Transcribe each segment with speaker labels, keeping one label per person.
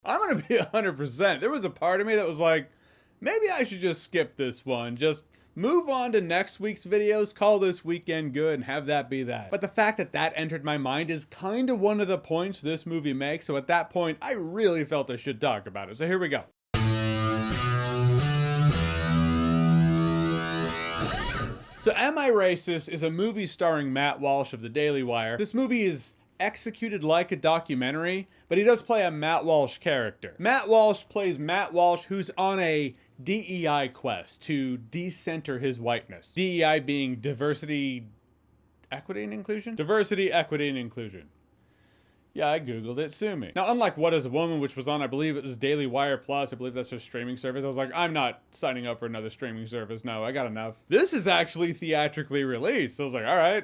Speaker 1: I'm gonna be 100%. There was a part of me that was like, maybe I should just skip this one. Just move on to next week's videos, call this weekend good, and have that be that. But the fact that that entered my mind is kind of one of the points this movie makes. So at that point, I really felt I should talk about it. So here we go. So Am I Racist is a movie starring Matt Walsh of the Daily Wire. This movie is executed like a documentary, but he does play a Matt Walsh character. Matt Walsh plays Matt Walsh, who's on a DEI quest to decenter his whiteness. DEI being diversity, equity, and inclusion? Diversity, equity, and inclusion. Yeah, I Googled it. Sue me. Now, unlike What is a Woman, which was on, I believe it was Daily Wire Plus. I believe that's their streaming service. I was like, I'm not signing up for another streaming service. No, I got enough. This is actually theatrically released. So I was like, all right.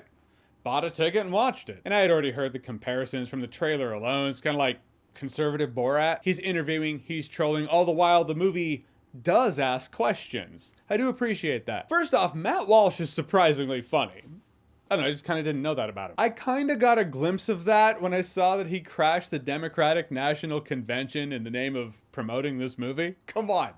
Speaker 1: Bought a ticket and watched it. And I had already heard the comparisons from the trailer alone. It's kind of like conservative Borat. He's interviewing, he's trolling. All the while, the movie does ask questions. I do appreciate that. First off, Matt Walsh is surprisingly funny. I don't know, I just kind of didn't know that about him. I kind of got a glimpse of that when I saw that he crashed the Democratic National Convention in the name of promoting this movie. Come on.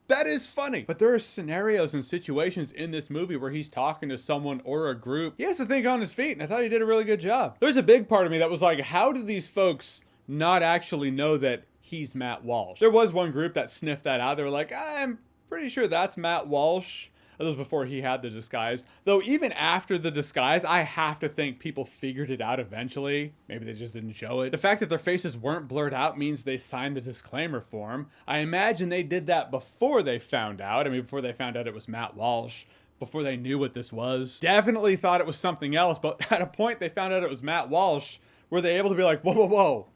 Speaker 1: That is funny. But there are scenarios and situations in this movie where he's talking to someone or a group. He has to think on his feet, and I thought he did a really good job. There's a big part of me that was like, how do these folks not actually know that he's Matt Walsh? There was one group that sniffed that out. They were like, I'm pretty sure that's Matt Walsh. That was before he had the disguise. Though even after the disguise, I have to think people figured it out eventually. Maybe they just didn't show it. The fact that their faces weren't blurred out means they signed the disclaimer form. I imagine they did that before they found out. I mean, before they found out it was Matt Walsh. Before they knew what this was. Definitely thought it was something else, but at a point they found out it was Matt Walsh. Were they able to be like, whoa, whoa, whoa.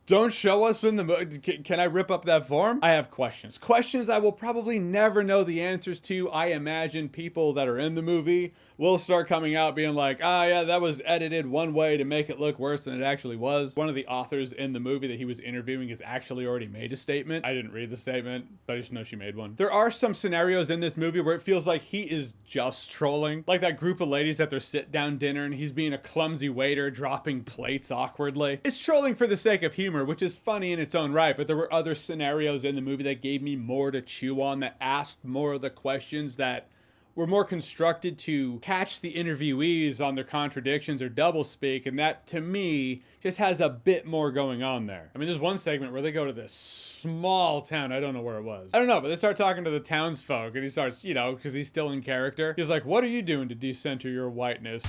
Speaker 1: Don't show us in the movie. Can I rip up that form? I have questions. Questions I will probably never know the answers to. I imagine people that are in the movie will start coming out being like, ah, yeah, that was edited one way to make it look worse than it actually was. One of the authors in the movie that he was interviewing has actually already made a statement. I didn't read the statement, but I just know she made one. There are some scenarios in this movie where it feels like he is just trolling. Like that group of ladies at their sit-down dinner and he's being a clumsy waiter, dropping plates awkwardly. It's trolling for the sake of humor, which is funny in its own right, but there were other scenarios in the movie that gave me more to chew on, that asked more of the questions, that were more constructed to catch the interviewees on their contradictions or doublespeak, and that, to me, just has a bit more going on there. I mean, there's one segment where they go to this small town, I don't know where it was. I don't know, but they start talking to the townsfolk, and he starts, you know, because he's still in character, he's like, what are you doing to decenter your whiteness?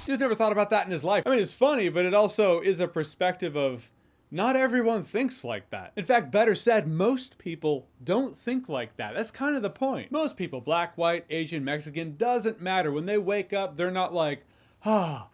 Speaker 1: He's never thought about that in his life. I mean, it's funny, but it also is a perspective of not everyone thinks like that. In fact, better said, most people don't think like that. That's kind of the point. Most people, black, white, Asian, Mexican, doesn't matter. When they wake up, they're not like, how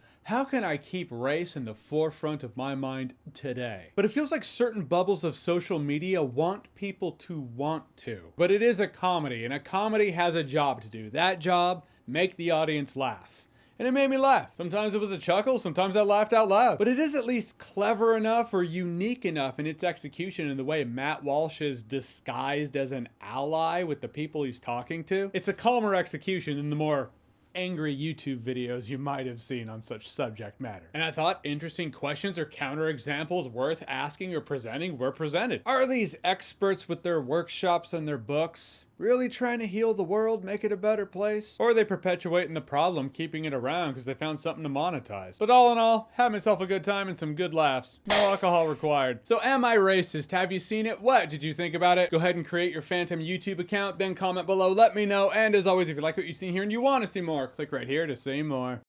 Speaker 1: can I keep race in the forefront of my mind today? But it feels like certain bubbles of social media want people to want to. But it is a comedy, and a comedy has a job to do. That job, make the audience laugh. And it made me laugh. Sometimes it was a chuckle, sometimes I laughed out loud. But it is at least clever enough or unique enough in its execution in the way Matt Walsh is disguised as an ally with the people he's talking to. It's a calmer execution than the more angry YouTube videos you might have seen on such subject matter. And I thought interesting questions or counterexamples worth asking or presenting were presented. Are these experts with their workshops and their books really trying to heal the world, make it a better place? Or are they perpetuating the problem, keeping it around because they found something to monetize? But all in all, had myself a good time and some good laughs. No alcohol required. So Am I Racist? Have you seen it? What did you think about it? Go ahead and create your Phantom YouTube account, then comment below, let me know. And as always, if you like what you've seen here and you want to see more, click right here to see more.